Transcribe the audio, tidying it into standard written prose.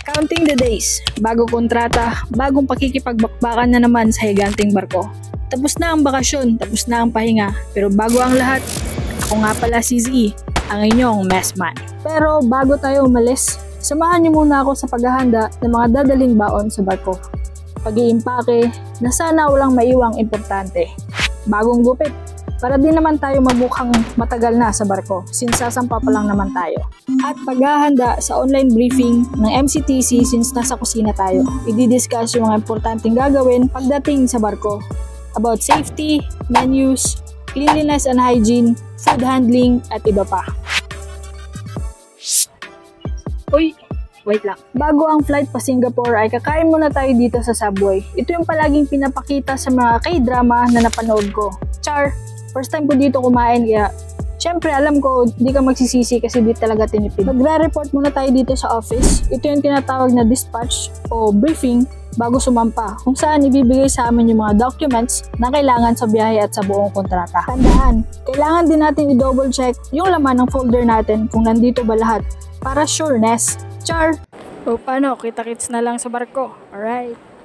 Counting the days, bago kontrata, bagong pakikipagbakbakan na naman sa higanting barko. Tapos na ang bakasyon, tapos na ang pahinga, pero bago ang lahat, ako nga pala si Z, ang inyong messman. Pero bago tayo umalis, samahan niyo muna ako sa paghahanda ng mga dadaling baon sa barko. Pag-iimpake na sana walang maiwang importante. Bagong gupit, para din naman tayo mamukhang matagal na sa barko, since sasampa pa lang naman tayo. At paghahanda sa online briefing ng MCTC since nasa kusina tayo. I-discuss yung mga importanteng gagawin pagdating sa barko. About safety, menus, cleanliness and hygiene, food handling, at iba pa. Uy! Wait lang. Bago ang flight pa Singapore ay kakain muna tayo dito sa Subway. Ito yung palaging pinapakita sa mga K-drama na napanood ko. Char! First time ko dito kumain kaya syempre alam ko di ka magsisisi kasi di talaga tinipid. Magre-report muna tayo dito sa office. Ito yung tinatawag na dispatch o briefing bago sumampa kung saan ibibigay sa amin yung mga documents na kailangan sa biyahe at sa buong kontrata. Tandaan, kailangan din natin i-double check yung laman ng folder natin kung nandito ba lahat para sureness. Char! O paano, kita-kits na lang sa barko. Alright.